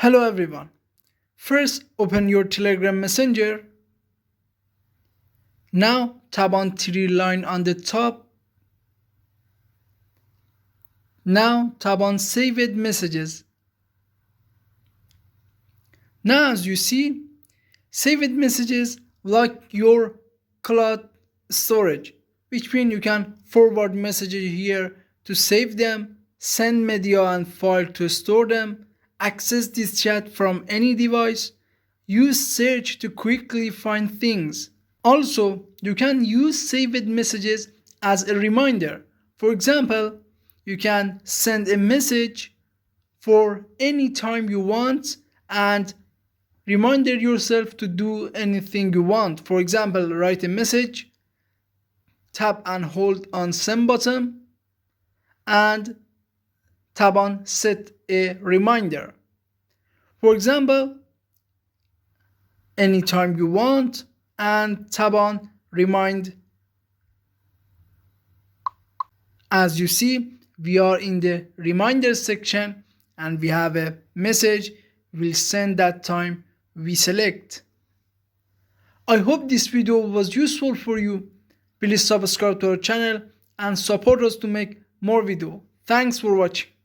Hello everyone. First, open your Telegram Messenger. Now tap on three line on the top. Now tap on Saved Messages. Now as you see, Saved Messages like your cloud storage, which means you can forward messages here to save them, send media and file to store them, access this chat from any device, use search to quickly find things. Also, you can use saved messages as a reminder. For example, you can send a message for any time you want and remind yourself to do anything you want. For example, write a message, tap and hold on send button, and tap on set a reminder. For example, anytime you want, and tap on remind. As you see, we are in the reminder section and we have a message we'll send that time we select. I hope this video was useful for you. Please subscribe to our channel and support us to make more videos. Thanks for watching.